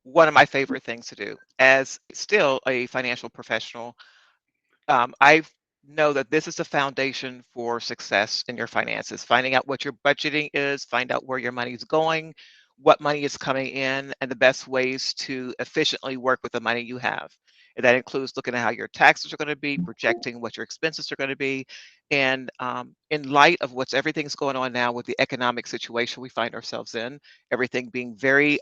one of my favorite things to do as still a financial professional. I know that this is the foundation for success in your finances. Finding out what your budgeting is, find out where your money is going, what money is coming in, and the best ways to efficiently work with the money you have. And that includes looking at how your taxes are going to be, projecting what your expenses are going to be, and in light of what's everything's going on now with the economic situation we find ourselves in, everything being very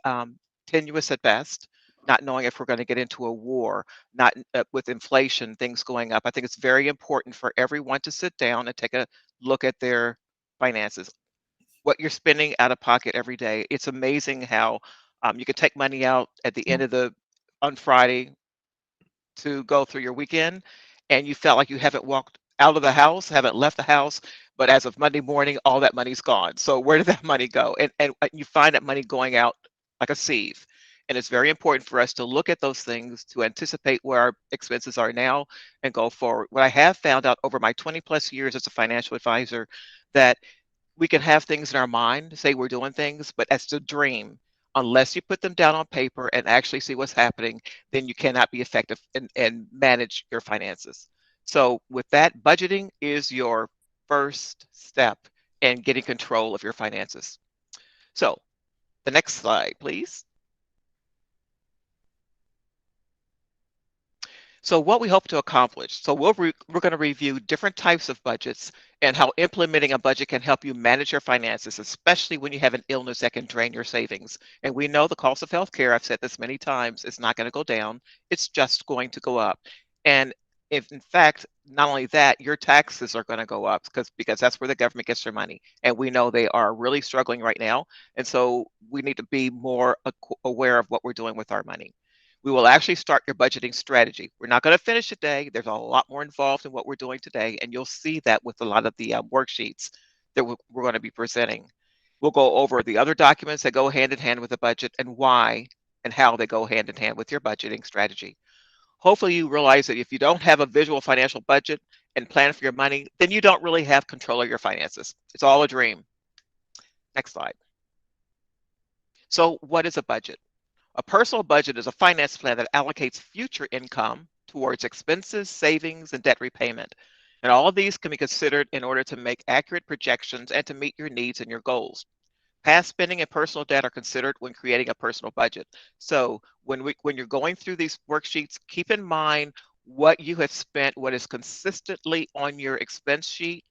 tenuous at best, not knowing if we're going to get into a war, not with inflation, things going up. I think it's very important for everyone to sit down and take a look at their finances, what you're spending out of pocket every day. It's amazing how you can take money out at the end of the on Friday to go through your weekend, and you felt like you haven't walked out of the house, haven't left the house, but as of Monday morning, all that money's gone. So where did that money go? And you find that money going out like a sieve. And it's very important for us to look at those things to anticipate where our expenses are now and go forward. What I have found out over my 20 plus years as a financial advisor, that we can have things in our mind, say we're doing things, but that's a dream. Unless you put them down on paper and actually see what's happening, then you cannot be effective and manage your finances. So, with that, budgeting is your first step in getting control of your finances. So, the next slide, please. So what we hope to accomplish. So we're going to review different types of budgets and how implementing a budget can help you manage your finances, especially when you have an illness that can drain your savings. And we know the cost of healthcare, I've said this many times, is not going to go down. It's just going to go up. And if in fact, not only that, your taxes are going to go up because that's where the government gets their money. And we know they are really struggling right now. And so we need to be more aware of what we're doing with our money. We will actually start your budgeting strategy. We're not going to finish today. There's a lot more involved in what we're doing today, and you'll see that with a lot of the worksheets that we're going to be presenting. We'll go over the other documents that go hand in hand with the budget and why and how they go hand in hand with your budgeting strategy. Hopefully, you realize that if you don't have a visual financial budget and plan for your money, then you don't really have control of your finances. It's all a dream. Next slide. So, what is a budget? A personal budget is a finance plan that allocates future income towards expenses, savings, and debt repayment. And all of these can be considered in order to make accurate projections and to meet your needs and your goals. Past spending and personal debt are considered when creating a personal budget. So when you're going through these worksheets, keep in mind what you have spent, what is consistently on your expense sheet,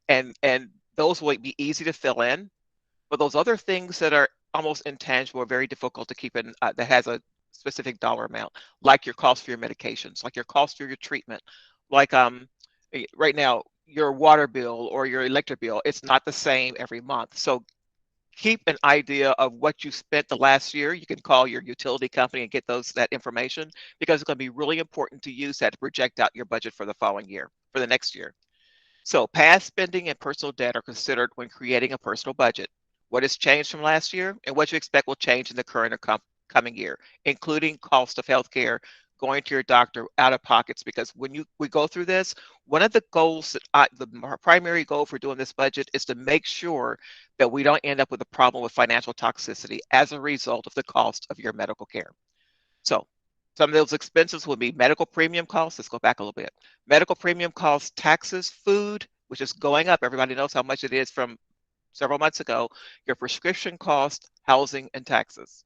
and those will be easy to fill in. But those other things that are almost intangible are very difficult to keep in, that has a specific dollar amount, like your cost for your medications, like your cost for your treatment, like right now your water bill or your electric bill. It's not the same every month. So keep an idea of what you spent the last year. You can call your utility company and get that information, because it's going to be really important to use that to project out your budget for the following year, for the next year. So past spending and personal debt are considered when creating a personal budget. What has changed from last year and what you expect will change in the current or coming year, including cost of healthcare, going to your doctor, out of pockets. Because when we go through this, one of the goals the primary goal for doing this budget is to make sure that we don't end up with a problem with financial toxicity as a result of the cost of your medical care. So some of those expenses will be medical premium costs. Let's go back a little bit. Medical premium costs, taxes, food, which is going up. Everybody knows how much it is from several months ago. Your prescription cost, housing, and taxes.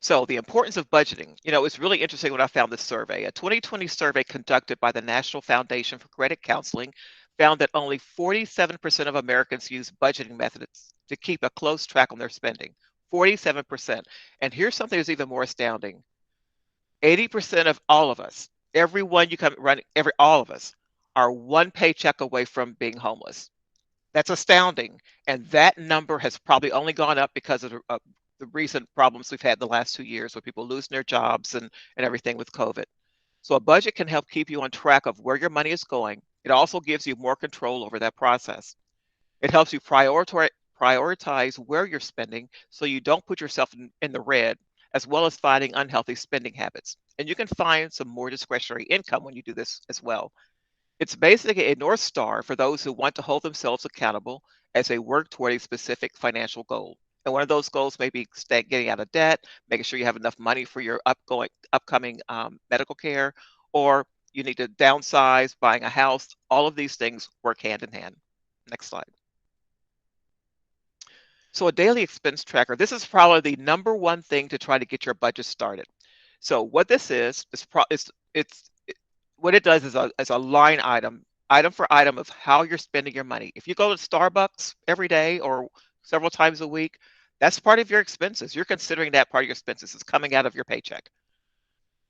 So the importance of budgeting. It's really interesting when I found this survey. A 2020 survey conducted by the National Foundation for Credit Counseling found that only 47% of Americans use budgeting methods to keep a close track on their spending. 47%. And here's something that's even more astounding. 80% of all of us, everyone you come running, all of us are one paycheck away from being homeless. That's astounding. And that number has probably only gone up because of the recent problems we've had the last 2 years with people losing their jobs and everything with COVID. So a budget can help keep you on track of where your money is going. It also gives you more control over that process. It helps you prioritize where you're spending so you don't put yourself in the red, as well as finding unhealthy spending habits. And you can find some more discretionary income when you do this as well. It's basically a North Star for those who want to hold themselves accountable as they work toward a specific financial goal. And one of those goals may be getting out of debt, making sure you have enough money for your upcoming medical care, or you need to downsize, buying a house. All of these things work hand in hand. Next slide. So a daily expense tracker, this is probably the number one thing to try to get your budget started. So what this is what it does is a line item for item of how you're spending your money. If you go to Starbucks every day or several times a week, that's part of your expenses. You're considering that part of your expenses. It's coming out of your paycheck.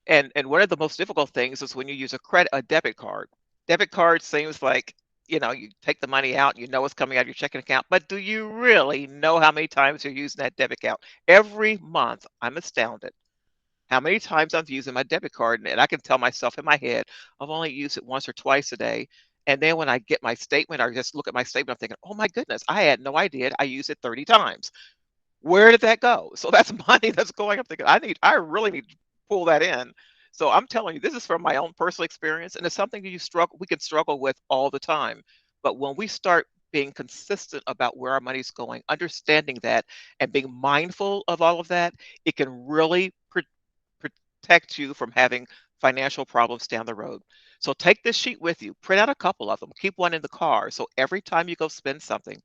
And one of the most difficult things is when you use a debit card. Debit card seems like, you take the money out, you know it's coming out of your checking account, but do you really know how many times you're using that debit account? Every month, I'm astounded how many times I'm using my debit card, and I can tell myself in my head, I've only used it once or twice a day. And then when I get my statement or just look at my statement, I'm thinking, oh my goodness, I had no idea I used it 30 times. Where did that go? So that's money that's going. I'm thinking, I really need to pull that in. So I'm telling you, this is from my own personal experience, and it's something we can struggle with all the time. But when we start being consistent about where our money's going, understanding that, and being mindful of all of that, it can really protect you from having financial problems down the road. So take this sheet with you, print out a couple of them, keep one in the car. So every time you go spend something,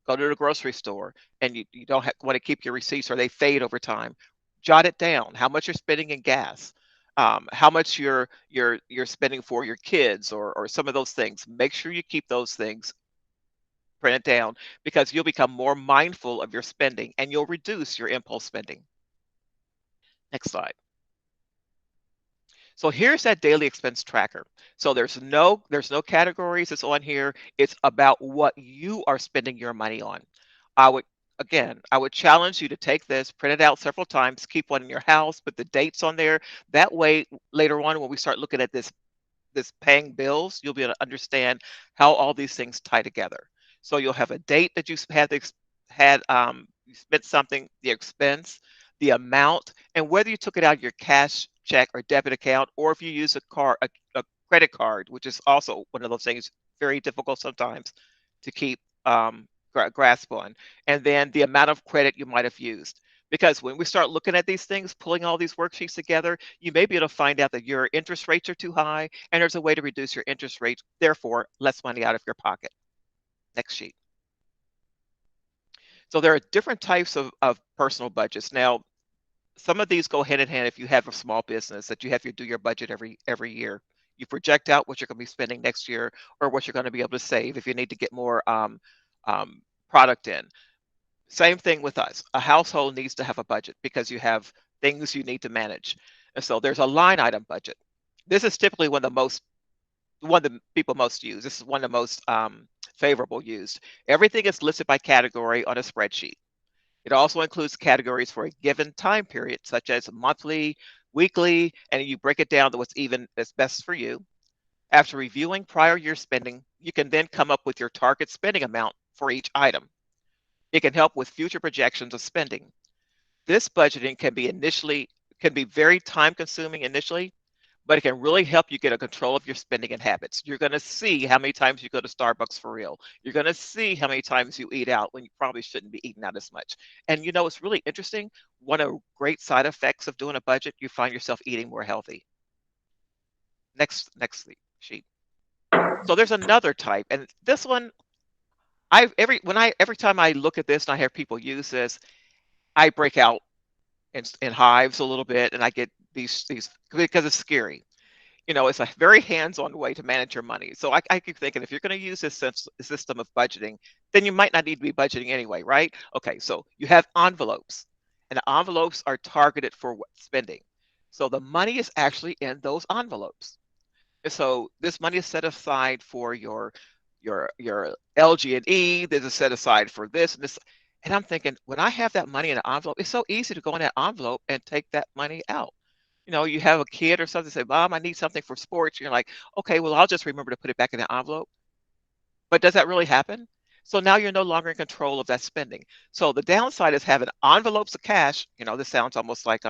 go to the grocery store, and you don't want to keep your receipts or they fade over time, jot it down, how much you're spending in gas, how much you're spending for your kids or some of those things. Make sure you keep those things printed down because you'll become more mindful of your spending and you'll reduce your impulse spending. Next slide. So here's that daily expense tracker. So there's no categories that's on here. It's about what you are spending your money on. I would I would challenge you to take this, print it out several times, keep one in your house, put the dates on there. That way, later on, when we start looking at this paying bills, you'll be able to understand how all these things tie together. So you'll have a date that you spent something, the expense, the amount, and whether you took it out of your cash, check, or debit account, or if you use a credit card, which is also one of those things very difficult sometimes to keep grasp on, and then the amount of credit you might have used. Because when we start looking at these things, pulling all these worksheets together, you may be able to find out that your interest rates are too high, and there's a way to reduce your interest rates, therefore, less money out of your pocket. Next sheet. So there are different types of personal budgets. Now, some of these go hand in hand if you have a small business that you have to do your budget every year. You project out what you're going to be spending next year or what you're going to be able to save if you need to get more um, product in. Same thing with us. A household needs to have a budget because you have things you need to manage. And so there's a line item budget. This is typically one that people most use. This is one of the most favorable used. Everything is listed by category on a spreadsheet. It also includes categories for a given time period, such as monthly, weekly, and you break it down to that's best for you. After reviewing prior year spending, you can then come up with your target spending amount for each item. It can help with future projections of spending. This budgeting can be very time consuming initially, but it can really help you get a control of your spending and habits. You're going to see how many times you go to Starbucks for real. You're going to see how many times you eat out when you probably shouldn't be eating out as much. And it's really interesting. One of the great side effects of doing a budget, you find yourself eating more healthy. Next sheet. So there's another type, and this one, every time I look at this and I hear people use this, I break out in hives a little bit, and I get these because it's scary. It's a very hands-on way to manage your money. So I keep thinking if you're going to use this system of budgeting, then you might not need to be budgeting anyway, right? Okay, so you have envelopes, and the envelopes are targeted for spending. So the money is actually in those envelopes. And so this money is set aside for your LG&E. There's a set aside for this and this. And I'm thinking, when I have that money in an envelope, it's so easy to go in that envelope and take that money out. You have a kid or something, say, Mom, I need something for sports. You're like, okay, well, I'll just remember to put it back in the envelope. But does that really happen? So now you're no longer in control of that spending. So the downside is having envelopes of cash. This sounds almost like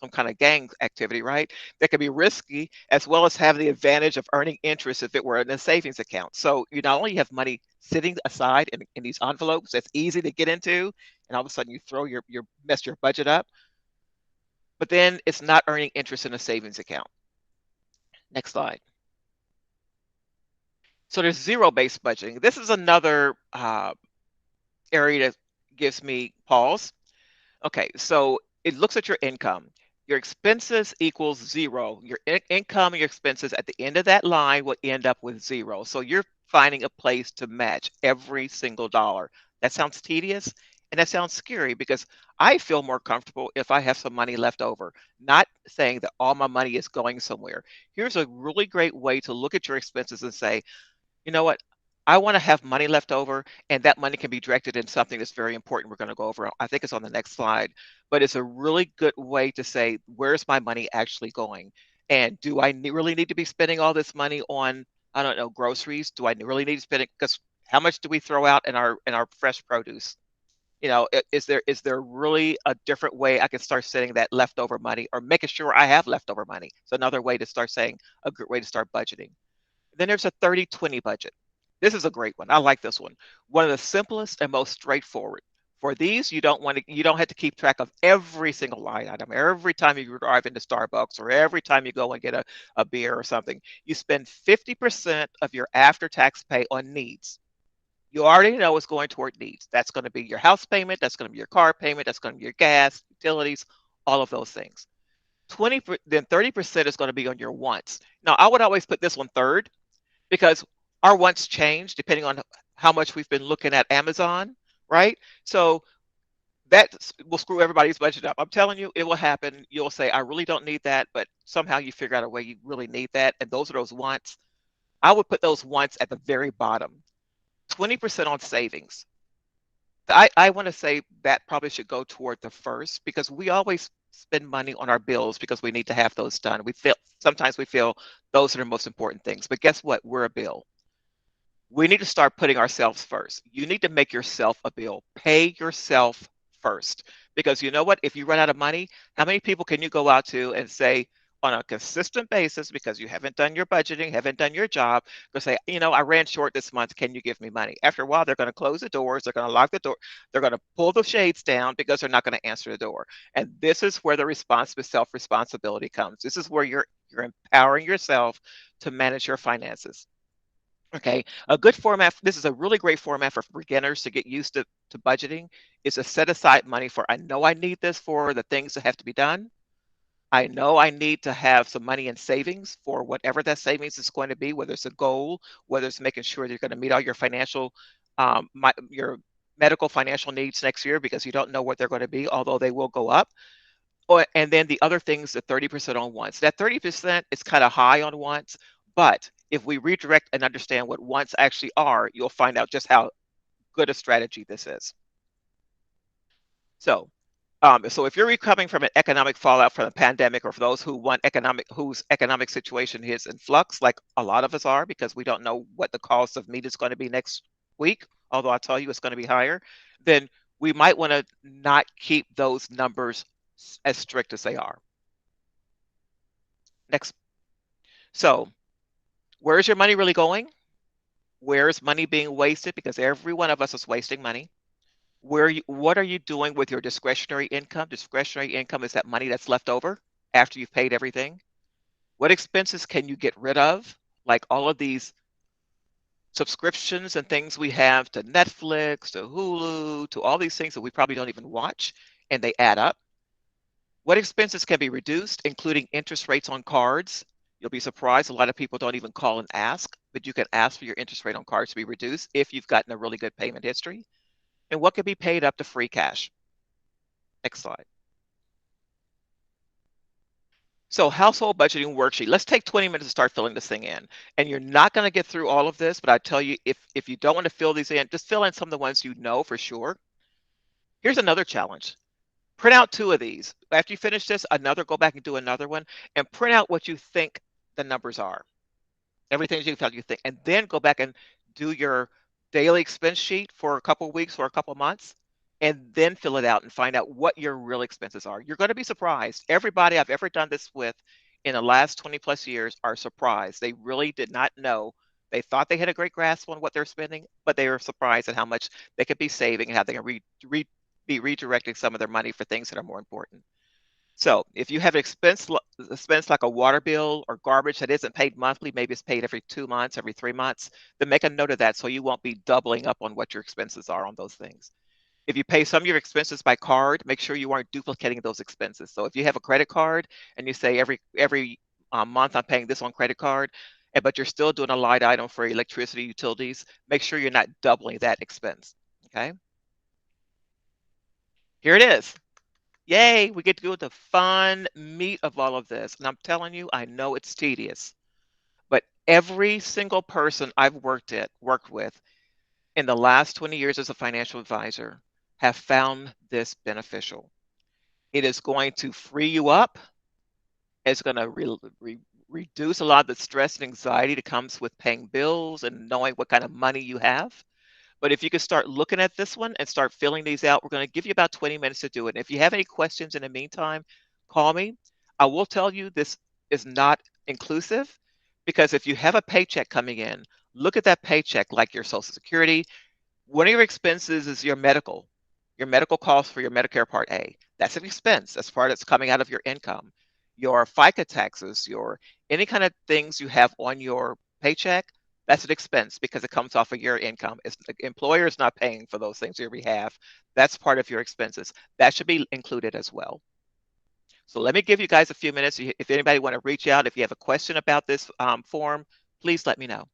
some kind of gang activity, right? That can be risky, as well as have the advantage of earning interest if it were in a savings account. So you not only have money sitting aside in these envelopes that's easy to get into, and all of a sudden you throw your mess your budget up, but then it's not earning interest in a savings account. Next slide. So there's zero-based budgeting. This is another area that gives me pause. Okay, so it looks at your income. Your expenses equals zero. Your income and your expenses at the end of that line will end up with zero. So you're finding a place to match every single dollar. That sounds tedious and that sounds scary because I feel more comfortable if I have some money left over. Not saying that all my money is going somewhere. Here's a really great way to look at your expenses and say, you know what? I want to have money left over, and that money can be directed in something that's very important. We're going to go over. I think it's on the next slide, but it's a really good way to say, where's my money actually going? And do I really need to be spending all this money on, I don't know, groceries? Do I really need to spend it? Because how much do we throw out in our fresh produce? You know, is there really a different way I can start setting that leftover money or making sure I have leftover money? So another way to start saying a good way to start budgeting. Then there's a 30-20 budget. This is a great one. I like this one. One of the simplest and most straightforward. For these, you don't have to keep track of every single line item. Every time you drive into Starbucks or every time you go and get a beer or something, you spend 50% of your after-tax pay on needs. You already know it's going toward needs. That's going to be your house payment, that's going to be your car payment, that's going to be your gas, utilities, all of those things. 20 then 30% is going to be on your wants. Now, I would always put this one third because our wants change depending on how much we've been looking at Amazon, right? So that will screw everybody's budget up. I'm telling you, it will happen. You'll say, I really don't need that, but somehow you figure out a way you really need that. And those are those wants. I would put those wants at the very bottom. 20% on savings. I want to say that probably should go toward the first because we always spend money on our bills because we need to have those done. We feel sometimes we feel those are the most important things. But guess what? We're a bill. We need to start putting ourselves first. You need to make yourself a bill. Pay yourself first. Because you know what? If you run out of money, how many people can you go out to and say on a consistent basis, because you haven't done your budgeting, haven't done your job, go say, you know, I ran short this month. Can you give me money? After a while, they're going to close the doors. They're going to lock the door. They're going to pull the shades down because they're not going to answer the door. And this is where the responsible self-responsibility comes. This is where you're empowering yourself to manage your finances. Okay, a good format, this is a really great format for beginners to get used to budgeting, is to set aside money for, I know I need this for the things that have to be done. I know I need to have some money in savings for whatever that savings is going to be, whether it's a goal, whether it's making sure you're going to meet all your financial, your medical financial needs next year because you don't know what they're going to be, although they will go up. And then the other things, the 30% on wants. That 30% is kind of high on wants, but if we redirect and understand what wants actually are, you'll find out just how good a strategy this is. So if you're recovering from an economic fallout from the pandemic, or for those whose economic situation is in flux, like a lot of us are, because we don't know what the cost of meat is going to be next week, although I tell you it's going to be higher, then we might want to not keep those numbers as strict as they are. Next. So where's your money really going? Where's money being wasted? Because every one of us is wasting money. What are you doing with your discretionary income? Discretionary income is that money that's left over after you've paid everything. What expenses can you get rid of? Like all of these subscriptions and things we have to Netflix, to Hulu, to all these things that we probably don't even watch, and they add up. What expenses can be reduced, including interest rates on cards? You'll be surprised. A lot of people don't even call and ask, but you can ask for your interest rate on cards to be reduced if you've gotten a really good payment history. And what can be paid up to free cash? Next slide. So household budgeting worksheet. Let's take 20 minutes to start filling this thing in. And you're not going to get through all of this, but I tell you, if you don't want to fill these in, just fill in some of the ones you know for sure. Here's another challenge. Print out two of these. After you finish this, go back and do another one and print out what you think the numbers are. Everything you felt you think, and then go back and do your daily expense sheet for a couple of weeks or a couple of months and then fill it out and find out what your real expenses are. You're going to be surprised. Everybody I've ever done this with in the last 20 plus years are surprised. They really did not know. They thought they had a great grasp on what they're spending, but they were surprised at how much they could be saving and how they can be redirecting some of their money for things that are more important. So if you have an expense like a water bill or garbage that isn't paid monthly, maybe it's paid every 2 months, every 3 months, then make a note of that so you won't be doubling up on what your expenses are on those things. If you pay some of your expenses by card, make sure you aren't duplicating those expenses. So if you have a credit card and you say every month I'm paying this on credit card, but you're still doing a line item for electricity utilities, make sure you're not doubling that expense. Okay, here it is. Yay, we get to go to the fun meat of all of this. And I'm telling you, I know it's tedious, but every single person I've worked with in the last 20 years as a financial advisor have found this beneficial. It is going to free you up. It's going to reduce a lot of the stress and anxiety that comes with paying bills and knowing what kind of money you have. But if you could start looking at this one and start filling these out, we're going to give you about 20 minutes to do it. And if you have any questions in the meantime, call me. I will tell you this is not inclusive because if you have a paycheck coming in, look at that paycheck like your Social Security. One of your expenses is your medical costs for your Medicare Part A. That's an expense. That's part that's coming out of your income. Your FICA taxes, your any kind of things you have on your paycheck, that's an expense because it comes off of your income. It's, the employer is not paying for those things on your behalf. That's part of your expenses. That should be included as well. So let me give you guys a few minutes. If anybody want to reach out, if you have a question about this form, please let me know.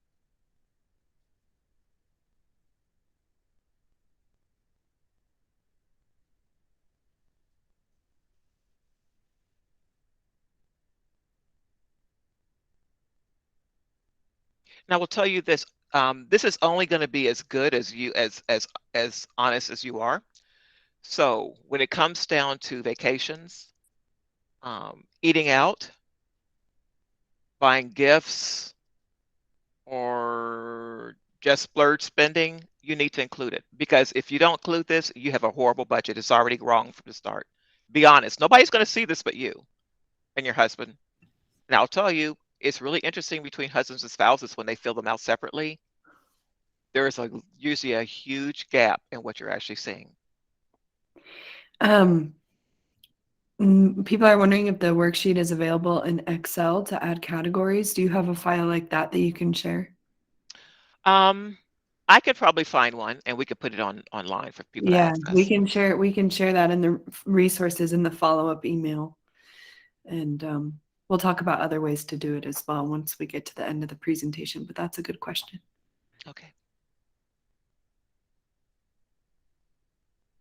Now, I will tell you this. This is only going to be as good as you as honest as you are. So when it comes down to vacations, eating out, buying gifts, or just splurge spending, you need to include it because if you don't include this, you have a horrible budget. It's already wrong from the start. Be honest. Nobody's going to see this but you and your husband. And I'll tell you, it's really interesting between husbands and spouses when they fill them out separately. There is usually a huge gap in what you're actually seeing. Um, People are wondering if the worksheet is available in Excel to add categories. Do you have a file like that that you can share? Um, I could probably find one and we could put it online for people to Yeah, access. we can share that in the resources in the follow-up email. And we'll talk about other ways to do it as well once we get to the end of the presentation, but that's a good question. Okay.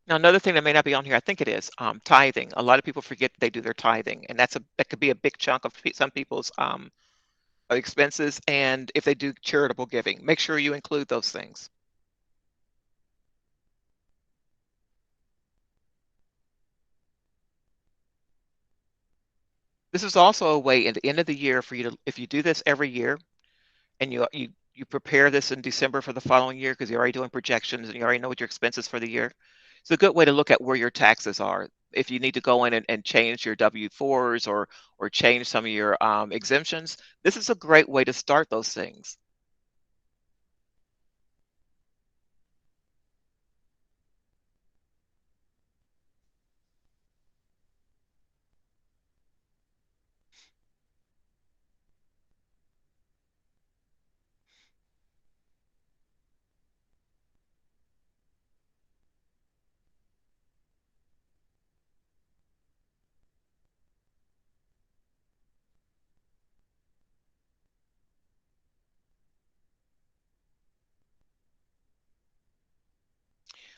Now, another thing that may not be on here, I think it is tithing. A lot of people forget they do their tithing, and that could be a big chunk of some people's expenses. And if they do charitable giving, make sure you include those things. This is also a way at the end of the year for you to, if you do this every year, and you prepare this in December for the following year because you're already doing projections and you already know what your expenses for the year. It's a good way to look at where your taxes are. If you need to go in and change your W-4s or change some of your exemptions, this is a great way to start those things.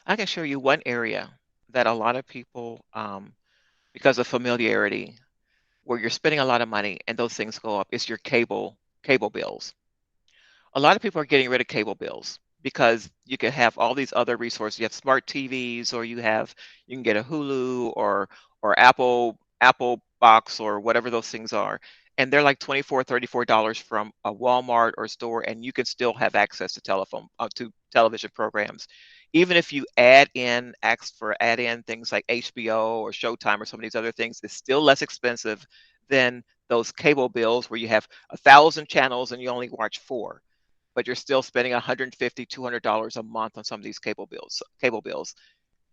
I can show you one area that a lot of people, because of familiarity, where you're spending a lot of money and those things go up, is your cable bills. A lot of people are getting rid of cable bills because you can have all these other resources. You have smart TVs, or you can get a Hulu or Apple box or whatever those things are. And they're like $34 from a Walmart or store, and you can still have access to television programs. Even if you add in things like HBO or Showtime or some of these other things, it's still less expensive than those cable bills where you have 1,000 channels and you only watch four, but you're still spending $150, $200 a month on some of these cable bills.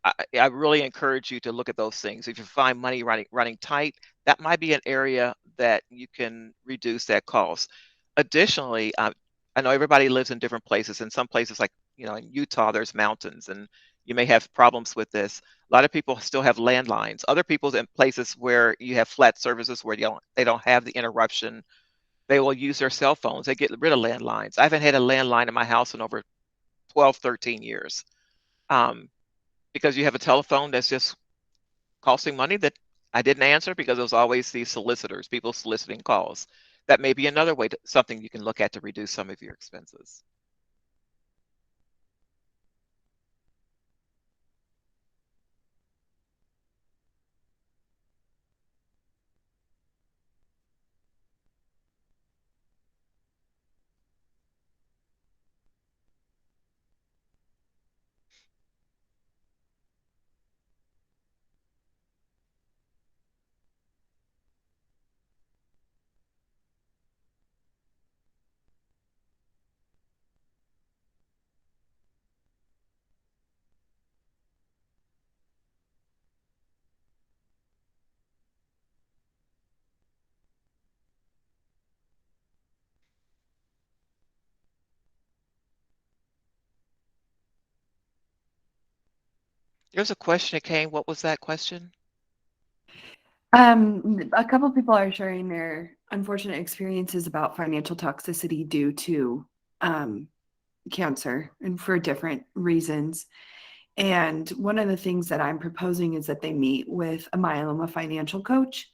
I really encourage you to look at those things. If you find money running tight, that might be an area that you can reduce that cost. Additionally, I know everybody lives in different places. In some places, like in Utah, there's mountains, and you may have problems with this. A lot of people still have landlines. Other people in places where you have flat services where they don't have the interruption, they will use their cell phones. They get rid of landlines. I haven't had a landline in my house in over 12, 13 years. Um, because you have a telephone that's just costing money that I didn't answer because it was always these solicitors, people soliciting calls. That may be another way something you can look at to reduce some of your expenses. There's a question that came. What was that question? A couple people are sharing their unfortunate experiences about financial toxicity due to um, cancer and for different reasons. And one of the things that I'm proposing is that they meet with a myeloma financial coach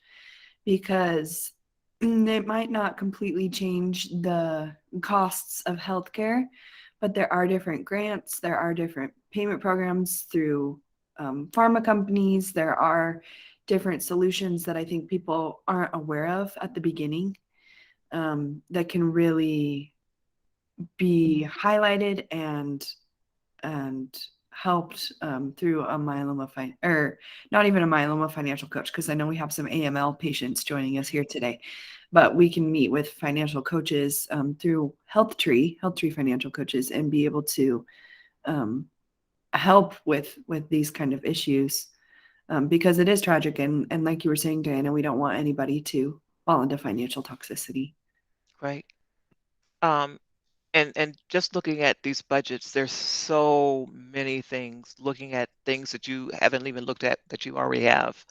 because it might not completely change the costs of healthcare, but there are different grants, there are different payment programs through pharma companies, there are different solutions that I think people aren't aware of at the beginning that can really be highlighted and helped through a or not even a myeloma financial coach, because I know we have some AML patients joining us here today, but we can meet with financial coaches through HealthTree financial coaches, and be able to um, help with these kind of issues because it is tragic, and like you were saying, Diana, we don't want anybody to fall into financial toxicity. Right. Um, and just looking at these budgets, there's so many things, looking at things that you haven't even looked at that you already have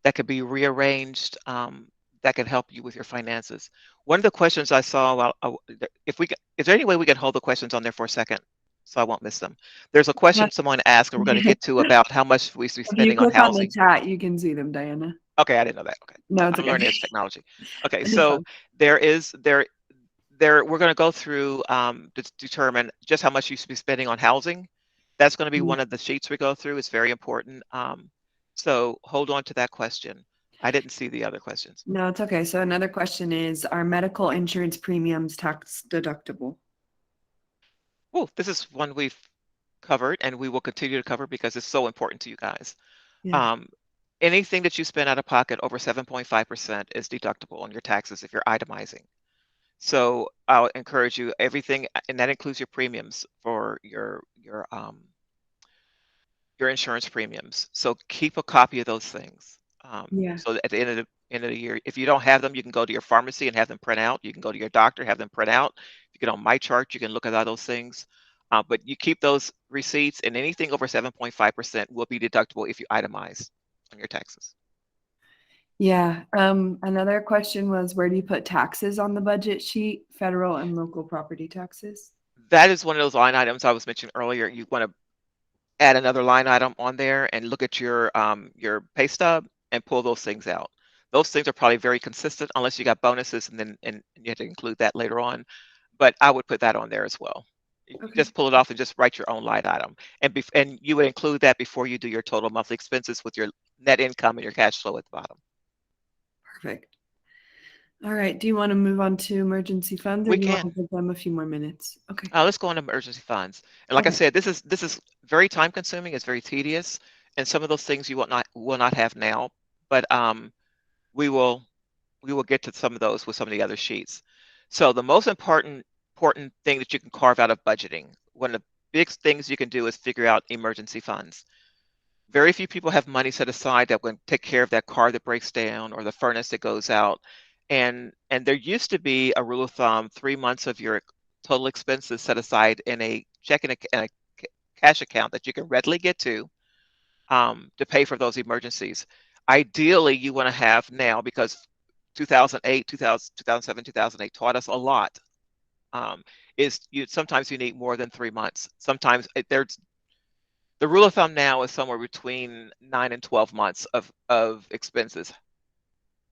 that could be rearranged, that can help you with your finances. One of the questions I saw, if we, is there any way we can hold the questions on there for a second so I won't miss them? There's a Yeah. question someone asked, and we're going to get to about how much we should be If you spending on click on the housing. chat, you can see them, Diana. Okay, I didn't know that. Okay, No, it's I'm okay. learning this technology. Okay, You're so fine. there is we're going to go through to determine just how much you should be spending on housing. That's going to be Mm. one of the sheets we go through. It's very important. So hold on to that question. I didn't see the other questions. No, it's okay. So another question is, are medical insurance premiums tax deductible? Oh, this is one we've covered and we will continue to cover because it's so important to you guys. Yeah. Um, Anything that you spend out of pocket over 7.5% is deductible on your taxes if you're itemizing. So I'll encourage you, everything, and that includes your premiums for your insurance premiums. So keep a copy of those things. Yeah. So at the end of the year, if you don't have them, you can go to your pharmacy and have them print out. You can go to your doctor, have them print out. If you get on my chart, you can look at all those things. But you keep those receipts, and anything over 7.5% will be deductible if you itemize on your taxes. Yeah. Another question was, where do you put taxes on the budget sheet? Federal and local property taxes? That is one of those line items I was mentioning earlier. You want to add another line item on there and look at your pay stub and pull those things out. Those things are probably very consistent unless you got bonuses and you have to include that later on. But I would put that on there as well. You Okay. just pull it off and just write your own line item. And you would include that before you do your total monthly expenses with your net income and your cash flow at the bottom. Perfect. All right. Do you want to move on to emergency funds, or We do you want to can. give them a few more minutes? Okay. Let's go on to emergency funds. And like I Okay. said, this is very time consuming. It's very tedious, and some of those things you will not have now. But we will we will get to some of those with some of the other sheets. So the most important thing that you can carve out of budgeting, one of the big things you can do is figure out emergency funds. Very few people have money set aside that will take care of that car that breaks down or the furnace that goes out. And there used to be a rule of thumb, 3 months of your total expenses set aside in a checking and a cash account that you can readily get to pay for those emergencies. Ideally, you want to have now, because 2008, 2000, 2007, 2008 taught us a lot. Is you sometimes you need more than 3 months. Sometimes there's the rule of thumb now is somewhere between 9 and 12 months of expenses,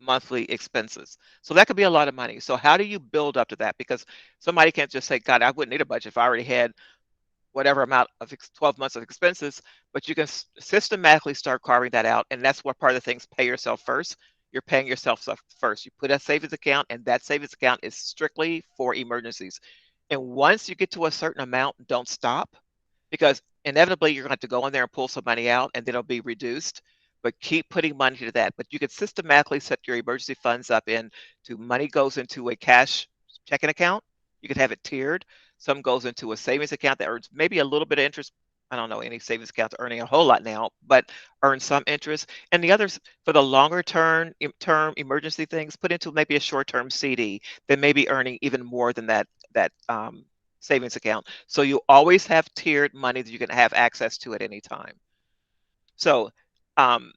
monthly expenses. So that could be a lot of money. So how do you build up to that? Because somebody can't just say, God, I wouldn't need a budget if I already had whatever amount of 12 months of expenses, but you can systematically start carving that out. And that's what part of the things, pay yourself first. You're paying yourself first. You put a savings account, and that savings account is strictly for emergencies. And once you get to a certain amount, don't stop, because inevitably you're going to have to go in there and pull some money out, and then it'll be reduced. But keep putting money to that. But you can systematically set your emergency funds up into money goes into a cash checking account. You could have it tiered. Some goes into a savings account that earns maybe a little bit of interest. I don't know any savings accounts earning a whole lot now, but earn some interest. And the others, for the longer term emergency things, put into maybe a short term CD that may be earning even more than that savings account. So you always have tiered money that you can have access to at any time. So um,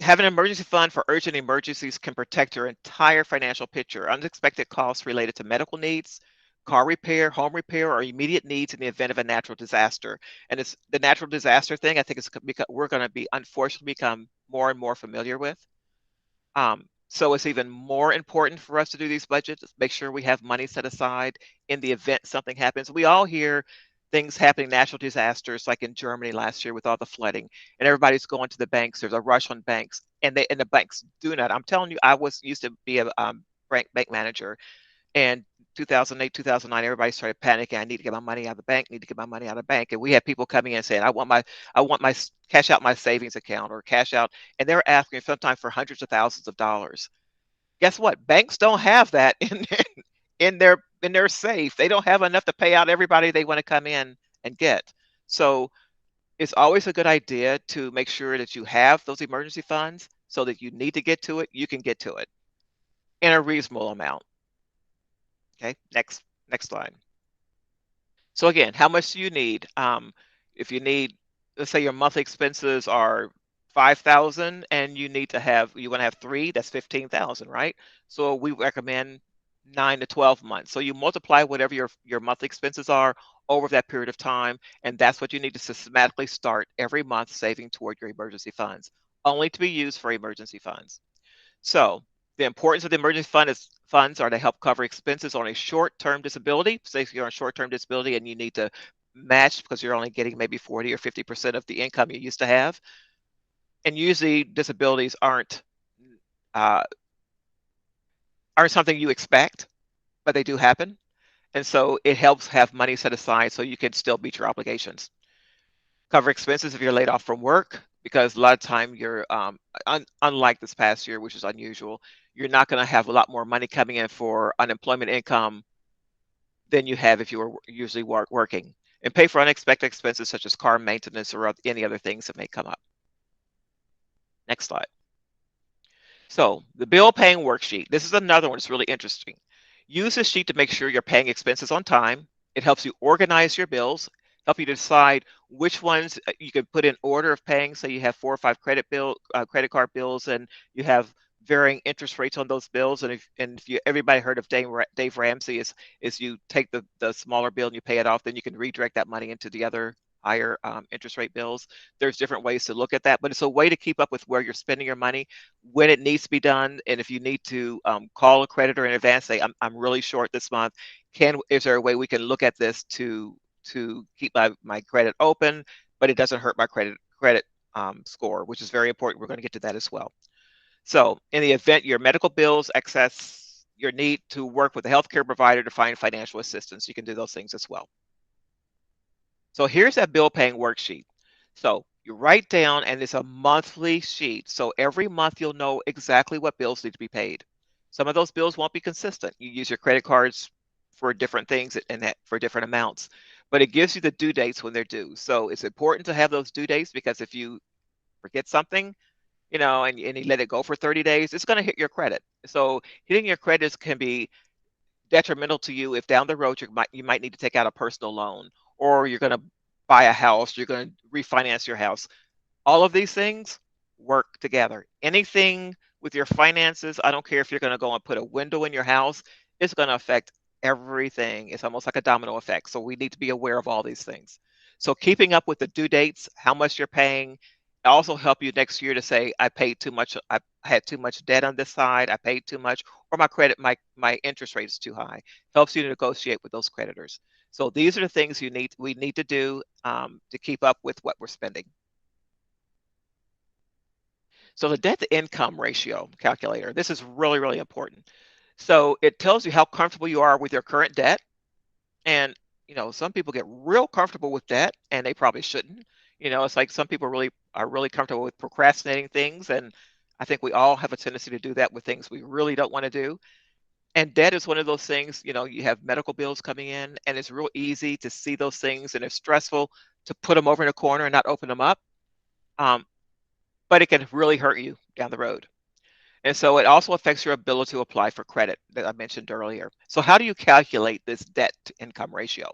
have an emergency fund for urgent emergencies can protect your entire financial picture. Unexpected costs related to medical needs, car repair, home repair, or immediate needs in the event of a natural disaster. And it's the natural disaster thing, I think it's because we're going to be unfortunately become more and more familiar with. So it's even more important for us to do these budgets, make sure we have money set aside in the event something happens. We all hear things happening, natural disasters, like in Germany last year with all the flooding, and everybody's going to the banks. There's a rush on banks, and the banks do not. I'm telling you, I was used to be a bank manager, and 2008, 2009, everybody started panicking. I need to get my money out of the bank. Need to get my money out of the bank. And we had people coming in saying, I want my cash out my savings account or cash out, and they're asking sometimes for hundreds of thousands of dollars. Guess what? Banks don't have that in their safe. They don't have enough to pay out everybody they want to come in and get. So it's always a good idea to make sure that you have those emergency funds so that you need to get to it, you can get to it in a reasonable amount. Okay, next slide. So again, how much do you need? If you need, let's say your monthly expenses are 5,000 and you want to have three, that's 15,000, right? So we recommend 9 to 12 months. So you multiply whatever your monthly expenses are over that period of time, and that's what you need to systematically start every month saving toward your emergency funds, only to be used for emergency funds. So the importance of the emergency funds are to help cover expenses on a short-term disability. Say if you're on short-term disability and you need to match because you're only getting maybe 40 or 50% of the income you used to have. And usually disabilities uh, aren't something you expect, but they do happen. And so it helps have money set aside so you can still meet your obligations. Cover expenses if you're laid off from work, because a lot of time you're unlike this past year, which is unusual, you're not going to have a lot more money coming in for unemployment income than you have if you were usually working. And pay for unexpected expenses such as car maintenance or any other things that may come up. Next slide. So the bill paying worksheet. This is another one that's really interesting. Use this sheet to make sure you're paying expenses on time. It helps you organize your bills, help you decide which ones you can put in order of paying. So you have 4 or 5 credit card bills, and you have varying interest rates on those bills. And if you everybody heard of Dave Ramsey is you take the smaller bill and you pay it off, then you can redirect that money into the other higher interest rate bills. There's different ways to look at that, but it's a way to keep up with where you're spending your money, when it needs to be done, and if you need to call a creditor in advance, say I'm really short this month. Is there a way we can look at this to keep my credit open, but it doesn't hurt my credit score, which is very important. We're going to get to that as well. So in the event your medical bills excess your need to work with a healthcare provider to find financial assistance. You can do those things as well. So here's that bill paying worksheet. So you write down, and it's a monthly sheet. So every month you'll know exactly what bills need to be paid. Some of those bills won't be consistent. You use your credit cards for different things and that for different amounts, but it gives you the due dates when they're due. So it's important to have those due dates, because if you forget something, and you let it go for 30 days, it's going to hit your credit. So hitting your credits can be detrimental to you if down the road you might need to take out a personal loan, or you're going to buy a house, you're going to refinance your house. All of these things work together. Anything with your finances, I don't care if you're going to go and put a window in your house, it's going to affect everything. It's almost like a domino effect. So we need to be aware of all these things. So keeping up with the due dates, how much you're paying, also help you next year to say, I paid too much, I had too much debt on this side, I paid too much, or my interest rate is too high. Helps you to negotiate with those creditors. So these are the things we need to do to keep up with what we're spending. So the debt to income ratio calculator, this is really, really important. So it tells you how comfortable you are with your current debt. And, some people get real comfortable with debt, and they probably shouldn't. It's like some people really are really comfortable with procrastinating things. And I think we all have a tendency to do that with things we really don't want to do. And debt is one of those things, you have medical bills coming in, and it's real easy to see those things, and it's stressful to put them over in a corner and not open them up. Um, but it can really hurt you down the road. And so it also affects your ability to apply for credit that I mentioned earlier. So how do you calculate this debt to income ratio?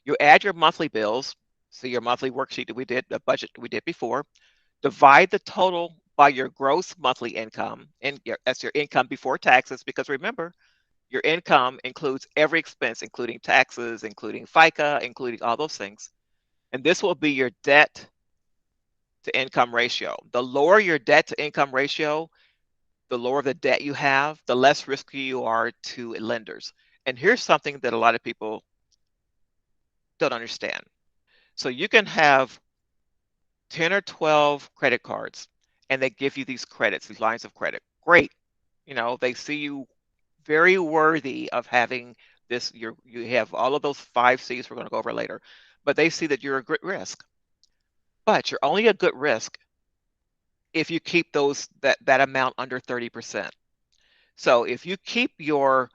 You add your monthly bills, so your monthly worksheet that we did, the budget that we did before, divide the total by your gross monthly income, and that's your income before taxes, because remember, your income includes every expense, including taxes, including FICA, including all those things. And this will be your debt to income ratio. The lower your debt to income ratio, the lower the debt you have, the less risky you are to lenders. And here's something that a lot of people don't understand. So you can have 10 or 12 credit cards, and they give you these credits, these lines of credit. Great. They see you very worthy of having this. You have all of those 5 C's we're going to go over later, but they see that you're a good risk. But you're only a good risk if you keep that amount under 30%. So if you keep your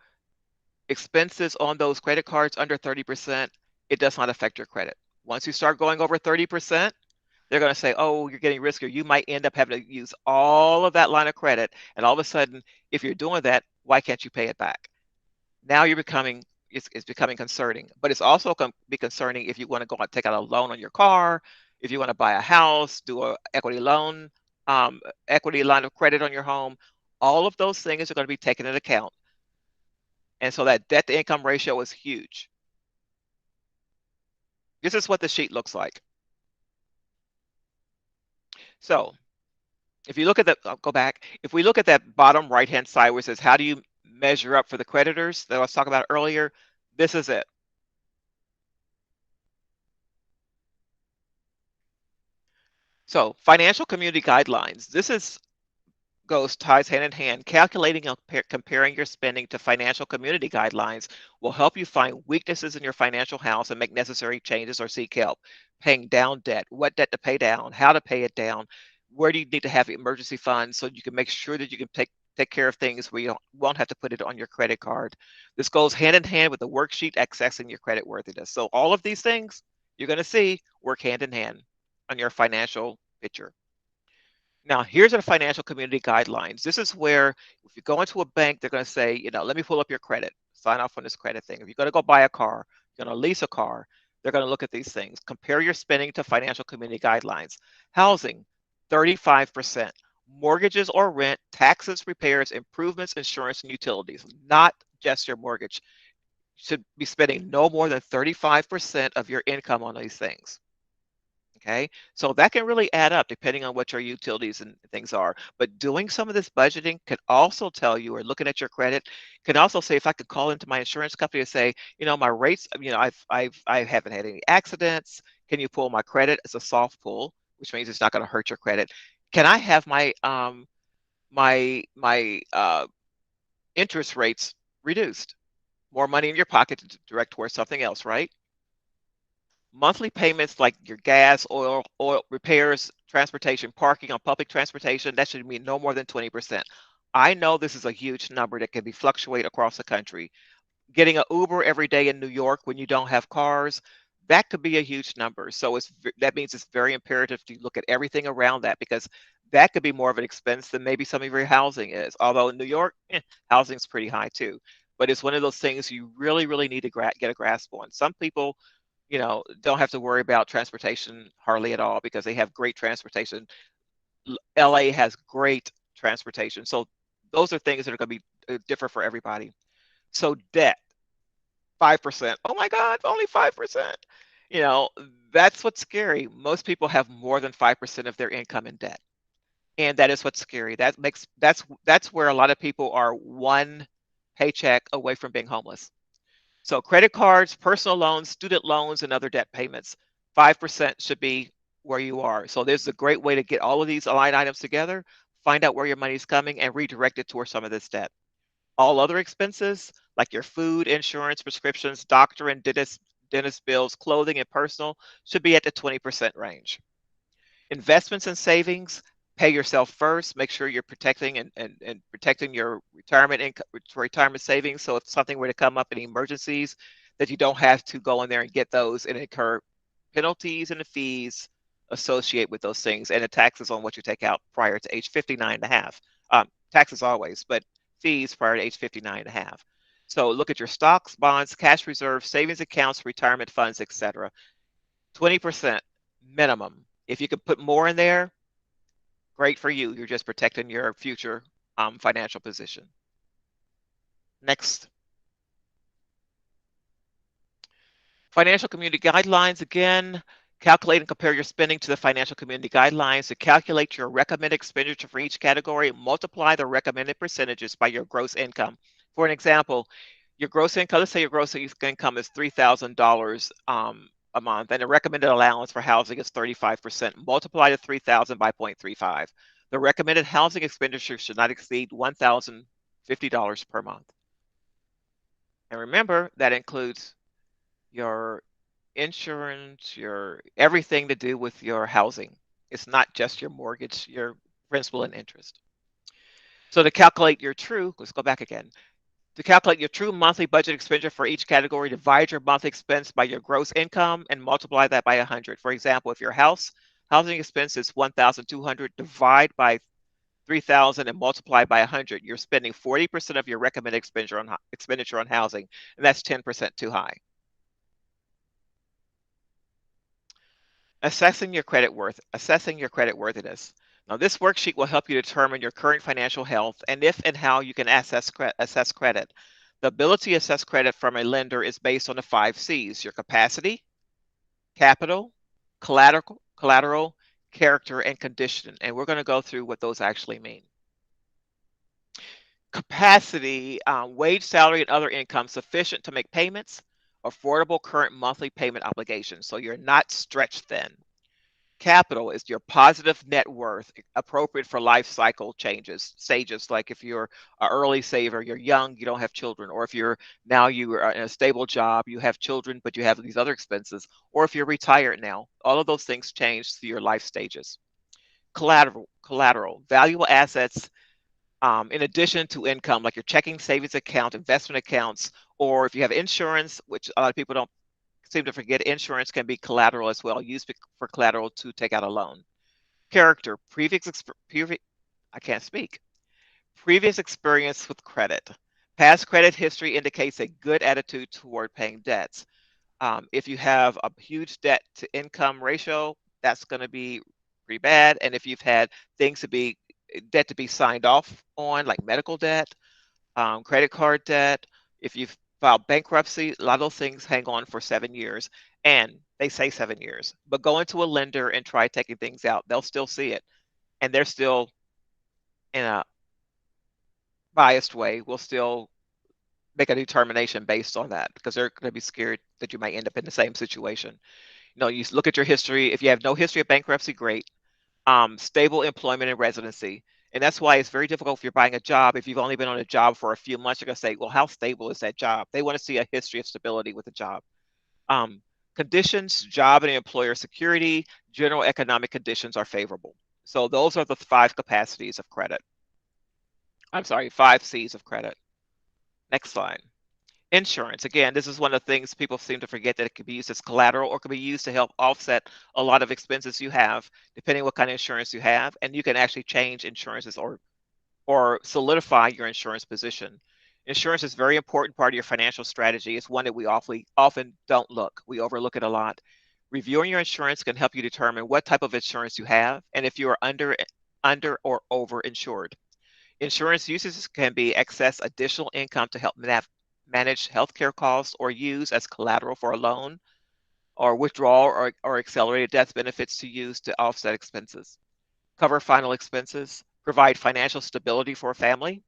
expenses on those credit cards under 30%, it does not affect your credit. Once you start going over 30%, they're going to say, oh, you're getting riskier. You might end up having to use all of that line of credit. And all of a sudden, if you're doing that, why can't you pay it back? Now it's becoming concerning. But it's also going to be concerning if you want to go and take out a loan on your car, if you want to buy a house, do a equity line of credit on your home. All of those things are going to be taken into account. And so that debt to income ratio is huge. This is what the sheet looks like. So if you look at I'll go back. If we look at that bottom right-hand side where it says, how do you measure up for the creditors that I was talking about earlier? This is it. So financial community guidelines. Ties hand in hand. Calculating and comparing your spending to financial community guidelines will help you find weaknesses in your financial house and make necessary changes or seek help. Paying down debt, what debt to pay down, how to pay it down, where do you need to have emergency funds so you can make sure that you can take care of things where you won't have to put it on your credit card. This goes hand in hand with the worksheet accessing your credit worthiness. So all of these things you're going to see work hand in hand on your financial picture. Now, here's our financial community guidelines. This is where if you go into a bank, they're going to say, let me pull up your credit, sign off on this credit thing. If you're going to go buy a car, you're going to lease a car, they're going to look at these things. Compare your spending to financial community guidelines. Housing, 35%. Mortgages or rent, taxes, repairs, improvements, insurance, and utilities, not just your mortgage. You should be spending no more than 35% of your income on these things. Okay, so that can really add up depending on what your utilities and things are. But doing some of this budgeting can also tell you, or looking at your credit, can also say, if I could call into my insurance company and say, my rates, I haven't had any accidents. Can you pull my credit? It's a soft pull, which means it's not going to hurt your credit. Can I have my interest rates reduced. More money in your pocket to direct towards something else, right? Monthly payments like your gas, oil repairs, transportation, parking on public transportation, that should be no more than 20%. I know this is a huge number that can be fluctuate across the country. Getting an Uber every day in New York when you don't have cars, that could be a huge number. So that means it's very imperative to look at everything around that because that could be more of an expense than maybe some of your housing is. Although in New York, housing is pretty high too. But it's one of those things you really, really need to get a grasp on. Some people, don't have to worry about transportation hardly at all because they have great transportation. LA has great transportation. So those are things that are going to be different for everybody. So debt, 5%. Oh my God, only 5%. You know, that's what's scary. Most people have more than 5% of their income in debt. And that is what's scary. That's where a lot of people are one paycheck away from being homeless. So credit cards, personal loans, student loans, and other debt payments, 5% should be where you are. So there's a great way to get all of these line items together, find out where your money's coming, and redirect it towards some of this debt. All other expenses, like your food, insurance, prescriptions, doctor and dentist bills, clothing, and personal, should be at the 20% range. Investments and savings, pay yourself first. Make sure you're protecting and protecting your retirement income, retirement savings. So if something were to come up in emergencies, that you don't have to go in there and get those and incur penalties and the fees associated with those things and the taxes on what you take out prior to age 59 and a half. Taxes always, but fees prior to age 59 and a half. So look at your stocks, bonds, cash reserves, savings accounts, retirement funds, etc. 20% minimum. If you could put more in there, great for you. You're just protecting your future financial position. Next, financial community guidelines. Again, calculate and compare your spending to the financial community guidelines. To calculate your recommended expenditure for each category, multiply the recommended percentages by your gross income. For an example, your gross income, let's say your gross income is $3,000 a month, and the recommended allowance for housing is 35%. Multiply the 3,000 by 0.35. The recommended housing expenditure should not exceed $1,050 per month. And remember, that includes your insurance, your everything to do with your housing. It's not just your mortgage, your principal and interest. So to calculate your true, let's go back again. To calculate your true monthly budget expenditure for each category, divide your monthly expense by your gross income and multiply that by 100. For example, if your housing expense is 1,200, divide by 3,000 and multiply by 100. You're spending 40% of your recommended expenditure on housing, and that's 10% too high. Assessing your credit worthiness. Now, this worksheet will help you determine your current financial health and if and how you can assess credit. The ability to assess credit from a lender is based on the 5 C's: your capacity, capital, collateral, character, and condition. And we're going to go through what those actually mean. Capacity, wage, salary, and other income sufficient to make payments, affordable current monthly payment obligations. So you're not stretched thin. Capital is your positive net worth appropriate for life cycle stages, like if you're an early saver, you're young, you don't have children, or if you are in a stable job, you have children, but you have these other expenses, or if you're retired now, all of those things change through your life stages. Collateral, valuable assets in addition to income, like your checking, savings account, investment accounts, or if you have insurance, which a lot of people don't seem to forget, insurance can be collateral as well, used for collateral to take out a loan. Character, I can't speak. Previous experience with credit. Past credit history indicates a good attitude toward paying debts. If you have a huge debt to income ratio, that's going to be pretty bad. And if you've had things debt to be signed off on, like medical debt, credit card debt, if you've filed bankruptcy, a lot of those things hang on for 7 years. And they say 7 years, but go into a lender and try taking things out. They'll still see it. And they're still, in a biased way, will still make a determination based on that because they're going to be scared that you might end up in the same situation. You look at your history. If you have no history of bankruptcy, great. Stable employment and residency. And that's why it's very difficult if you're buying a job. If you've only been on a job for a few months, you're going to say, well, how stable is that job? They want to see a history of stability with the job. Um, Conditions, job and employer security, general economic conditions are favorable. So those are the five capacities of credit. I'm sorry, five C's of credit. Next slide. Insurance. Again, this is one of the things people seem to forget, that it could be used as collateral or could be used to help offset a lot of expenses you have, depending what kind of insurance you have. And you can actually change insurances or solidify your insurance position. Insurance is a very important part of your financial strategy. It's one that we often don't look. We overlook it a lot. Reviewing your insurance can help you determine what type of insurance you have and if you are under or over insured. Insurance uses can be excess additional income to help manage healthcare costs or use as collateral for a loan or withdrawal or accelerated death benefits to use to offset expenses. Cover final expenses, provide financial stability for a family,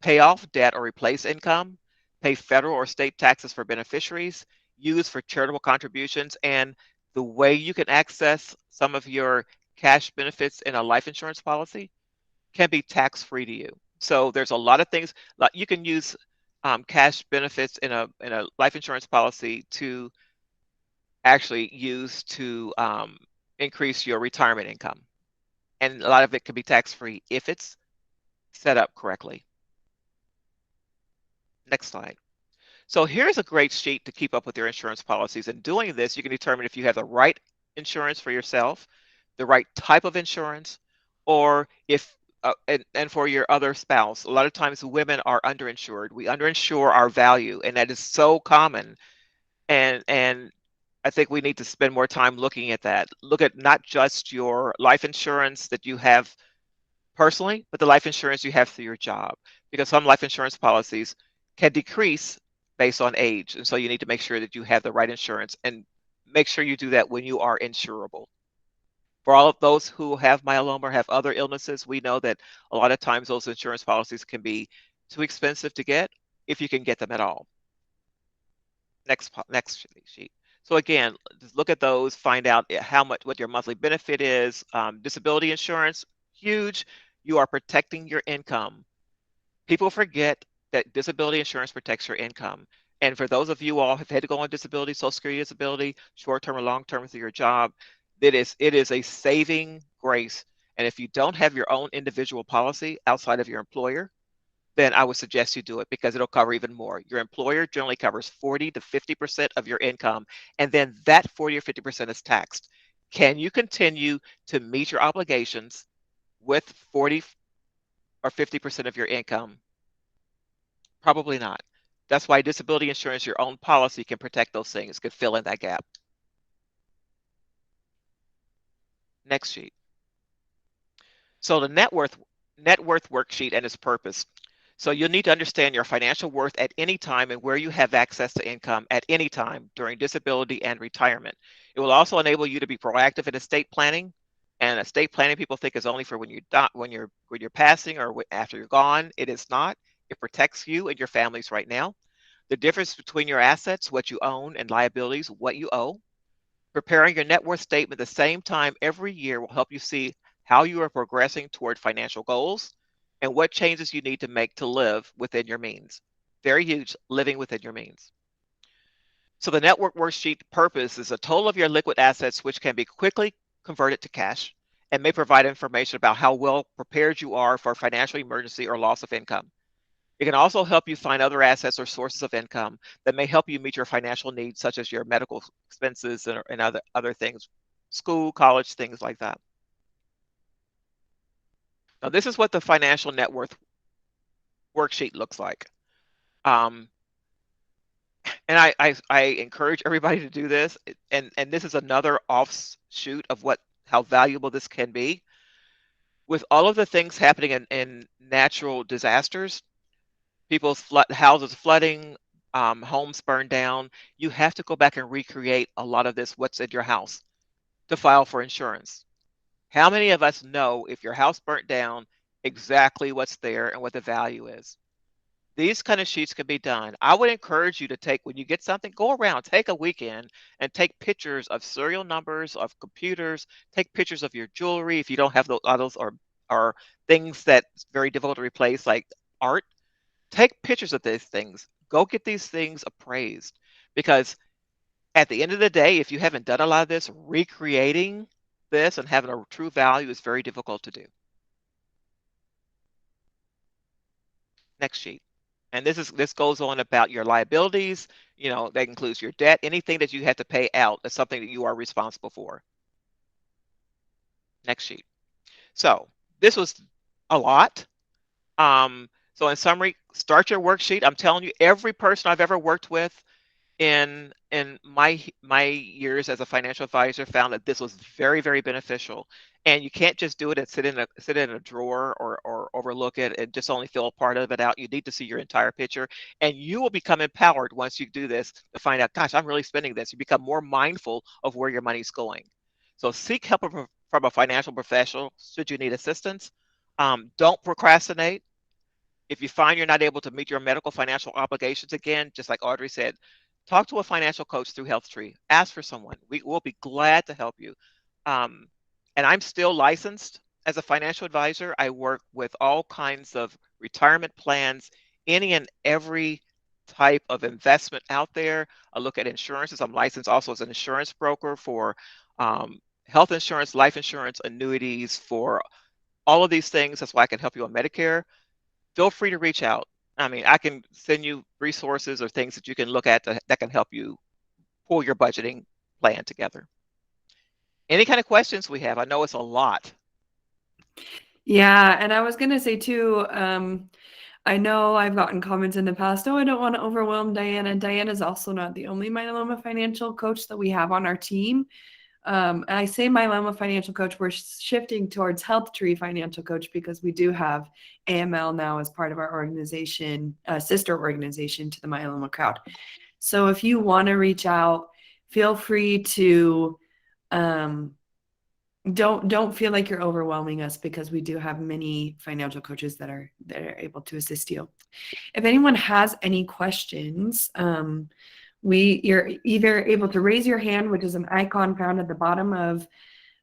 pay off debt or replace income, pay federal or state taxes for beneficiaries, use for charitable contributions, and the way you can access some of your cash benefits in a life insurance policy can be tax free to you. So there's a lot of things like you can use cash benefits in a life insurance policy to actually use to increase your retirement income, and a lot of it can be tax free if it's set up correctly. Next slide. So here's a great sheet to keep up with your insurance policies. And doing this, you can determine if you have the right insurance for yourself, the right type of insurance, or if and for your other spouse. A lot of times women are underinsured. We underinsure our value, and that is so common. And I think we need to spend more time looking at that. Look at not just your life insurance that you have personally, but the life insurance you have through your job. Because some life insurance policies can decrease based on age. And so you need to make sure that you have the right insurance and make sure you do that when you are insurable. For all of those who have myeloma or have other illnesses, we know that a lot of times those insurance policies can be too expensive to get if you can get them at all. Next sheet. So again, just look at those, find out how much, what your monthly benefit is. Disability insurance, huge. You are protecting your income. People forget that disability insurance protects your income. And for those of you all who've had to go on disability, Social Security disability, short-term or long-term through your job, it is a saving grace. And if you don't have your own individual policy outside of your employer, then I would suggest you do it because it'll cover even more. Your employer generally covers 40 to 50% of your income, and then that 40 or 50% is taxed. Can you continue to meet your obligations with 40 or 50% of your income? Probably not. That's why disability insurance, your own policy, can protect those things, could fill in that gap. Next sheet. So the net worth worksheet and its purpose. So you'll need to understand your financial worth at any time and where you have access to income at any time during disability and retirement. It will also enable you to be proactive in estate planning. And estate planning, people think, is only for when you die, when you're passing or after you're gone. It is not. It protects you and your families right now. The difference between your assets, what you own, and liabilities, what you owe. Preparing your net worth statement the same time every year will help you see how you are progressing toward financial goals and what changes you need to make to live within your means. Very huge, living within your means. So the network worksheet purpose is a total of your liquid assets, which can be quickly converted to cash and may provide information about how well prepared you are for financial emergency or loss of income. It can also help you find other assets or sources of income that may help you meet your financial needs, such as your medical expenses and other things, school, college, things like that. Now, this is what the financial net worth worksheet looks like. Um, and I encourage everybody to do this. And this is another offshoot of how valuable this can be. With all of the things happening in natural disasters, houses flooding, homes burned down, you have to go back and recreate a lot of this, what's in your house, to file for insurance. How many of us know if your house burnt down exactly what's there and what the value is? These kind of sheets can be done. I would encourage you to take, when you get something, go around, take a weekend and take pictures of serial numbers of computers, take pictures of your jewelry if you don't have those or or things that's very difficult to replace, like art. Take pictures of these things. Go get these things appraised, because at the end of the day, if you haven't done a lot of this, recreating this and having a true value is very difficult to do. Next sheet. And this goes on about your liabilities. That includes your debt, anything that you have to pay out is something that you are responsible for. Next sheet. So this was a lot. So in summary, start your worksheet. I'm telling you, every person I've ever worked with in my years as a financial advisor found that this was very, very beneficial. And you can't just do it and sit in a drawer or overlook it and just only fill a part of it out. You need to see your entire picture, and you will become empowered once you do this to find out, gosh, I'm really spending this. You become more mindful of where your money's going. So seek help from a financial professional should you need assistance. Don't procrastinate. If you find you're not able to meet your medical financial obligations again, just like Audrey said, talk to a financial coach through HealthTree. Ask for someone. We will be glad to help you. Um, and I'm still licensed as a financial advisor. I work with all kinds of retirement plans, any and every type of investment out there. I look at insurances. I'm licensed also as an insurance broker for health insurance, life insurance, annuities, for all of these things. That's why I can help you on Medicare. Feel free to reach out. I mean, I can send you resources or things that you can look at that can help you pull your budgeting plan together. Any kind of questions we have? I know it's a lot. Yeah, and I was gonna say too, I know I've gotten comments in the past, oh, I don't want to overwhelm Diahanna. Diahanna's also not the only myeloma financial coach that we have on our team. And I say myeloma financial coach, we're shifting towards HealthTree financial coach because we do have AML now as part of our organization, sister organization to the myeloma crowd. So if you want to reach out, feel free to don't feel like you're overwhelming us, because we do have many financial coaches that are able to assist you. If anyone has any questions, you're either able to raise your hand, which is an icon found at the bottom of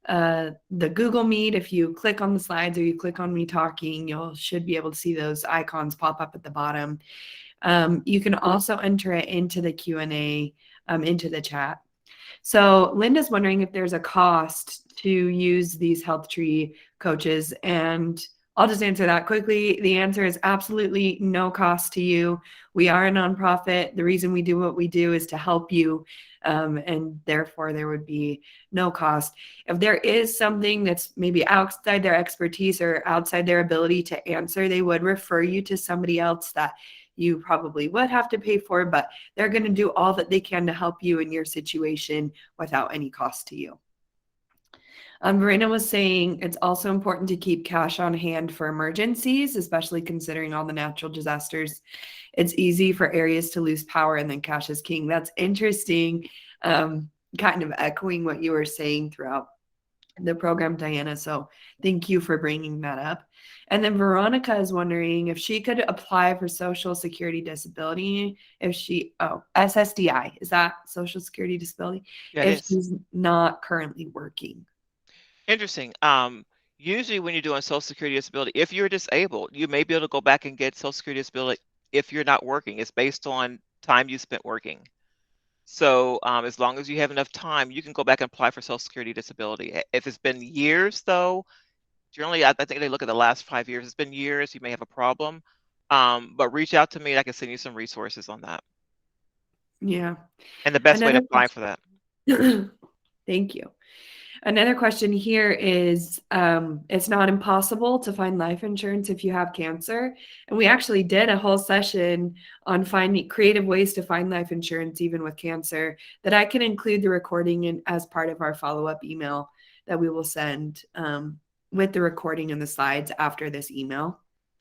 the Google Meet. If you click on the slides or you click on me talking, you should be able to see those icons pop up at the bottom. You can also enter it into the Q&A, into the chat. So Linda's wondering if there's a cost to use these HealthTree coaches, and I'll just answer that quickly. The answer is absolutely no cost to you. We are a nonprofit. The reason we do what we do is to help you, and therefore there would be no cost. If there is something that's maybe outside their expertise or outside their ability to answer, they would refer you to somebody else that you probably would have to pay for, but they're going to do all that they can to help you in your situation without any cost to you. Verena was saying it's also important to keep cash on hand for emergencies, especially considering all the natural disasters. It's easy for areas to lose power, and then cash is king. That's interesting. Kind of echoing what you were saying throughout the program, Diahanna. So thank you for bringing that up. And then Veronica is wondering if she could apply for Social Security Disability SSDI. Is that Social Security Disability? Yeah, it If is. she's not currently working. Interesting. Usually when you're doing Social Security disability, if you're disabled, you may be able to go back and get Social Security disability if you're not working. It's based on time you spent working. So as long as you have enough time, you can go back and apply for Social Security disability. If it's been years, though, generally I think they look at the last 5 years. It's been years, you may have a problem. But reach out to me and I can send you some resources on that Yeah. and the best way to Another apply for that. question. Thank you. Another question here is, it's not impossible to find life insurance if you have cancer. And we actually did a whole session on finding creative ways to find life insurance even with cancer, that I can include the recording in as part of our follow-up email that we will send, with the recording and the slides after this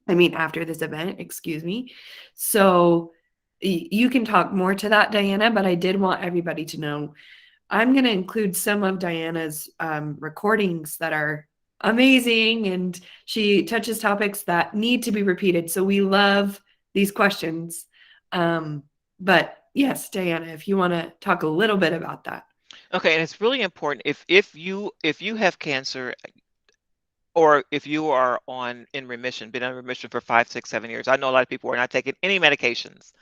after this event, excuse me. So you can talk more to that, Diahanna, but I did want everybody to know I'm going to include some of Diahanna's recordings that are amazing, and she touches topics that need to be repeated. So we love these questions. But yes, Diahanna, if you want to talk a little bit about that. Okay, and it's really important if you have cancer, or if you are on in remission, been in remission for 5, 6, 7 years. I know a lot of people are not taking any medications.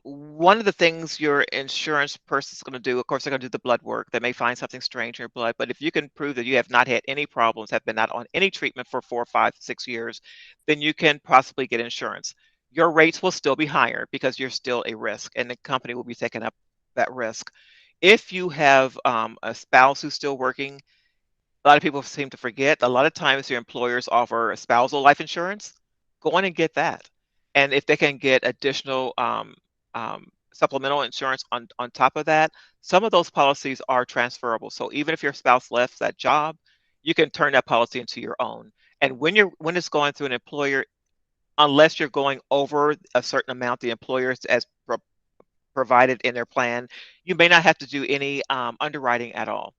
One of the things your insurance person is going to do, of course, they're going to do the blood work. They may find something strange in your blood, but if you can prove that you have not had any problems, have been not on any treatment for 4, 5, 6 years, then you can possibly get insurance. Your rates will still be higher because you're still a risk, and the company will be taking up that risk. If you have a spouse who's still working, a lot of people seem to forget. A lot of times, your employers offer a spousal life insurance. Go on and get that. And if they can get additional supplemental insurance on top of that, some of those policies are transferable. So even if your spouse left that job, you can turn that policy into your own. And when it's going through an employer, unless you're going over a certain amount the employers as provided in their plan, you may not have to do any underwriting at all.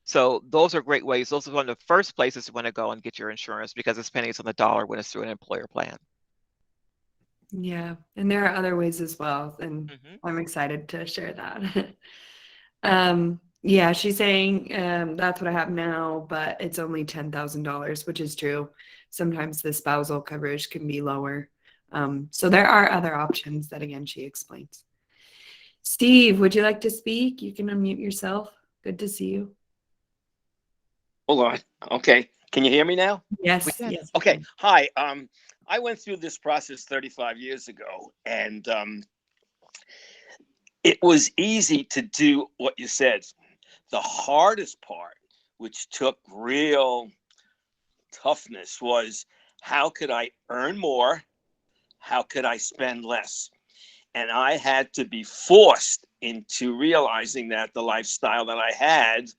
So those are great ways. Those are one of the first places you want to go and get your insurance because it's pennies on the dollar when it's through an employer plan. Yeah, and there are other ways as well, and Hmm. I'm excited to share that. Yeah, she's saying that's what I have now, but it's only $10,000, which is true. Sometimes the spousal coverage can be lower. So there are other options that, again, she explains. Steve, would you like to speak? You can unmute yourself. Good to see you. Hold on. Okay. Can you hear me now? We Yes, can. yes, we Okay. can. Hi. I went through this process 35 years ago, and it was easy to do what you said. The hardest part, which took real toughness, was how could I earn more? How could I spend less? And I had to be forced into realizing that the lifestyle that I had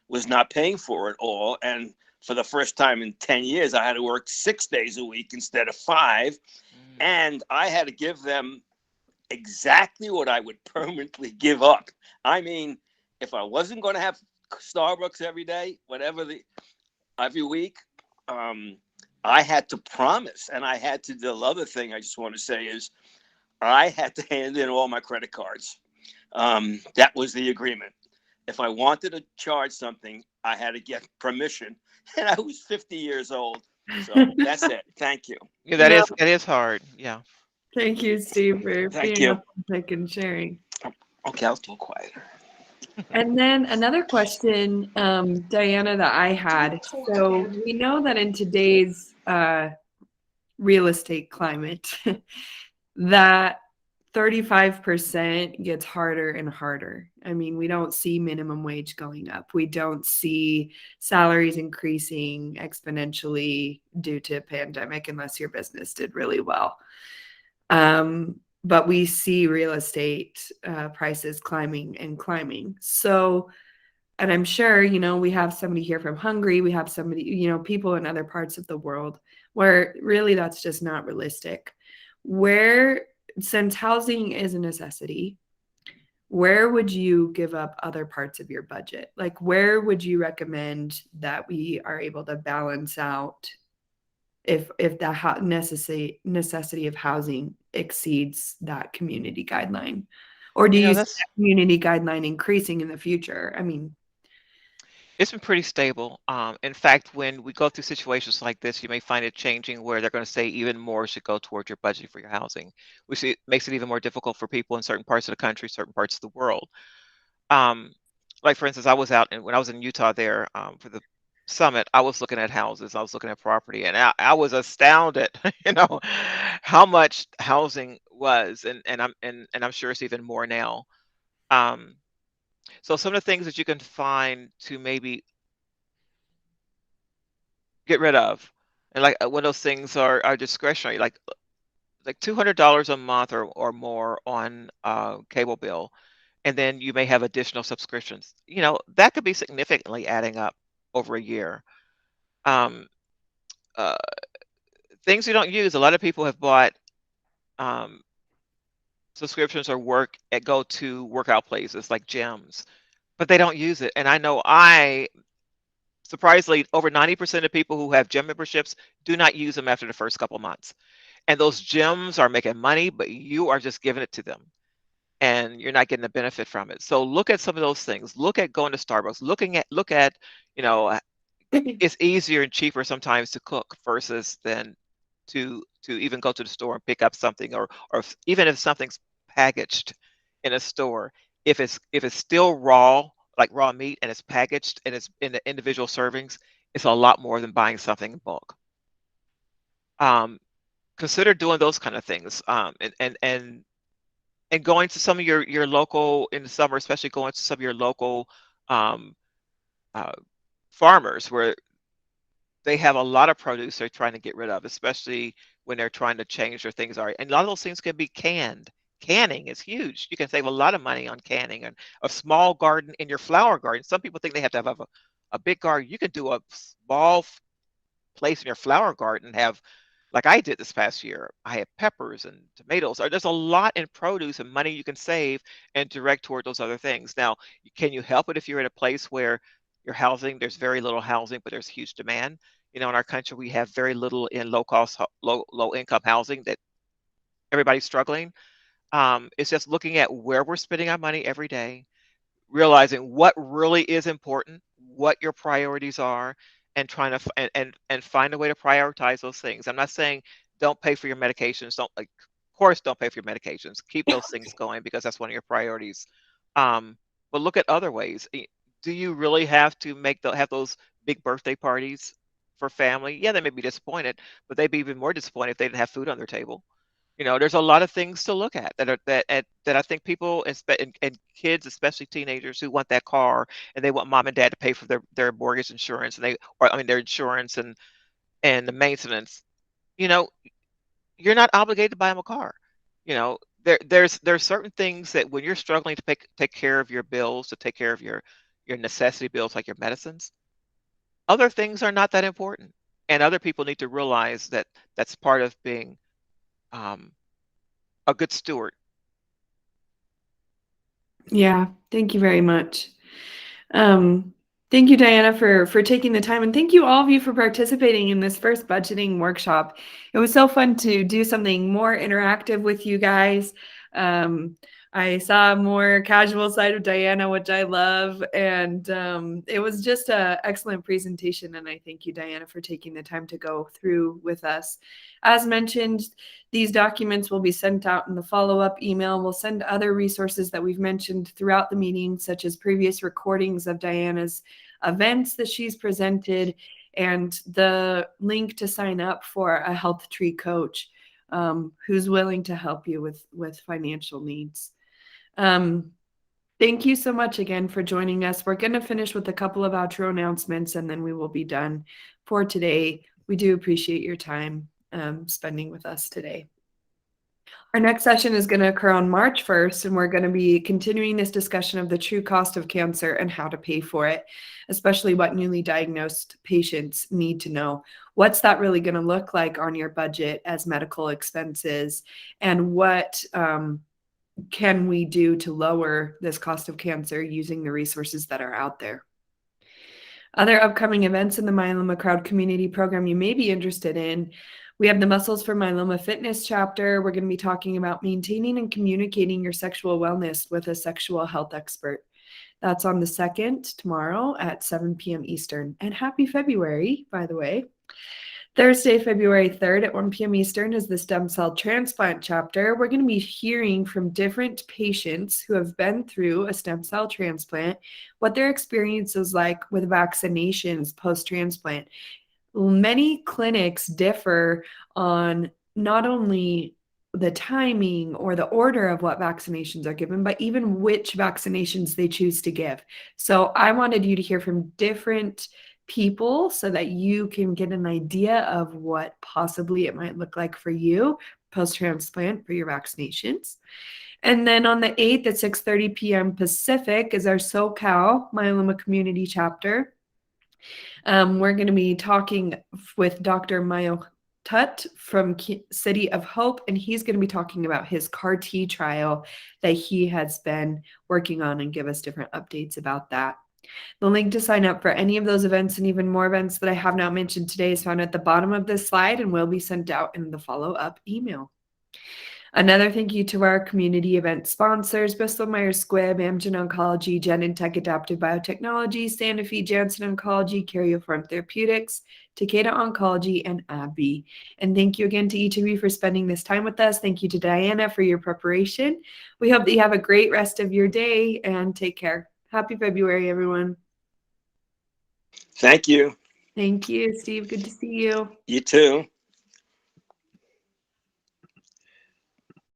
was not paying for it all. And for the first time in 10 years, I had to work 6 days a week instead of 5. Mm. And I had to give them exactly what I would permanently give up. I mean, if I wasn't going to have Starbucks every day, every week, um, I had to promise. And I had to, the other thing I just want to say is I had to hand in all my credit cards. That was the agreement. If I wanted to charge something, I had to get permission. And I was 50 years old. So that's it. Thank you. Yeah, No, that is hard. Yeah. thank you, Steve, for Thank being you. authentic and sharing. Okay, I'll talk quieter. And then another question, Diana, that I had. So we know that in today's real estate climate, that 35% gets harder and harder. I mean, we don't see minimum wage going up. We don't see salaries increasing exponentially due to pandemic unless your business did really well. But we see real estate prices climbing and climbing. So, and I'm sure, we have somebody here from Hungary, we have somebody, people in other parts of the world where really that's just not realistic. Where, since housing is a necessity, where would you give up other parts of your budget? Like, where would you recommend that we are able to balance out if the necessity of housing exceeds that community guideline? Or do You know, you see that's that community guideline increasing in the future? I mean, It's been pretty stable. In fact, when we go through situations like this, you may find it changing where they're going to say even more should go towards your budget for your housing, which makes it even more difficult for people in certain parts of the country, certain parts of the world. Um, like for instance, I was out and when I was in Utah there for the summit, I was looking at houses, I was looking at property, and I was astounded, how much housing was, and I'm sure it's even more now. Um, so some of the things that you can find to maybe get rid of, and like when those things are discretionary, like $200 a month or more on cable bill, and then you may have additional subscriptions. That could be significantly adding up over a year. Um, uh, Things you don't use. A lot of people have bought um, subscriptions or go to workout places like gyms, but they don't use it. And I know surprisingly, over 90% of people who have gym memberships do not use them after the first couple months. And those gyms are making money, but you are just giving it to them and you're not getting the benefit from it. So look at some of those things. Look at going to Starbucks. Look at, you know, it's easier and cheaper sometimes to cook versus than to even go to the store and pick up something, or even if something's packaged in a store, if it's still raw, like raw meat, and it's packaged and it's in the individual servings, it's a lot more than buying something in bulk. Um, Consider doing those kind of things, and going to some of your local in the summer, especially going to some of your local um, uh, farmers where they have a lot of produce they're trying to get rid of, especially when they're trying to change their things. Are and a lot of those things can be canned. Canning is huge. You can save a lot of money on canning, and a small garden in your flower garden. Some people think they have to have a big garden. You can do a small place in your flower garden, have like I did this past year. I had peppers and tomatoes. There's a lot in produce and money you can save and direct toward those other things. Now, can you help it if you're in a place where your housing, there's very little housing, but there's huge demand? You know, in our country, we have very little in low cost, low income housing that everybody's struggling. It's just looking at where we're spending our money every day, realizing what really is important, what your priorities are, and trying to and find a way to prioritize those things. I'm not saying don't pay for your medications. Don't like, of course, don't pay for your medications. Keep those things going because that's one of your priorities. But look at other ways. Do you really have to have those big birthday parties for family? Yeah, they may be disappointed, but they'd be even more disappointed if they didn't have food on their table. You know, there's a lot of things to look at that I think people and kids, especially teenagers, who want that car and they want mom and dad to pay for their mortgage insurance, and or I mean their insurance and the maintenance. You know, you're not obligated to buy them a car. You know, there's certain things that when you're struggling to take care of your bills, to take care of your necessity bills like your medicines, other things are not that important, and other people need to realize that that's part of being um, a good steward. Yeah, thank you very much. Um, Thank you, Diana, for taking the time, and thank you all of you for participating in this first budgeting workshop. It was so fun to do something more interactive with you guys. I saw a more casual side of Diana, which I love, and it was just an excellent presentation. And I thank you, Diana, for taking the time to go through with us. As mentioned, these documents will be sent out in the follow-up email. We'll send other resources that we've mentioned throughout the meeting, such as previous recordings of Diana's events that she's presented, and the link to sign up for a HealthTree coach who's willing to help you with financial needs. Thank you so much again for joining us. We're going to finish with a couple of outro announcements, and then we will be done for today. We do appreciate your time spending with us today. Our next session is going to occur on March 1st, and we're going to be continuing this discussion of the true cost of cancer and how to pay for it, especially what newly diagnosed patients need to know. What's that really going to look like on your budget as medical expenses, and what can we do to lower this cost of cancer using the resources that are out there? Other upcoming events in the Myeloma Crowd Community Program you may be interested in. We have the Muscles for Myeloma Fitness chapter. We're going to be talking about maintaining and communicating your sexual wellness with a sexual health expert. That's on the 2nd, tomorrow at 7 p.m. Eastern. And happy February, by the way. Thursday, February 3rd at 1 p.m. Eastern is the Stem Cell Transplant chapter. We're going to be hearing from different patients who have been through a stem cell transplant, what their experience is like with vaccinations post-transplant. Many clinics differ on not only the timing or the order of what vaccinations are given, but even which vaccinations they choose to give. So I wanted you to hear from different people so that you can get an idea of what possibly it might look like for you post-transplant for your vaccinations. And then on the 8th at 6:30 p.m. Pacific is our SoCal Myeloma Community Chapter. We're going to be talking with Dr. Mayo Tut from City of Hope, and he's going to be talking about his CAR-T trial that he has been working on and give us different updates about that. The link to sign up for any of those events and even more events that I have not mentioned today is found at the bottom of this slide and will be sent out in the follow-up email. Another thank you to our community event sponsors, Bristol Myers Squibb, Amgen Oncology, Genentech Adaptive Biotechnology, Sanofi Janssen Oncology, Karyopharm Therapeutics, Takeda Oncology, and AbbVie. And thank you again to each of you for spending this time with us. Thank you to Diana for your preparation. We hope that you have a great rest of your day and take care. Happy February, everyone. Thank you. Thank you, Steve. Good to see you. You too.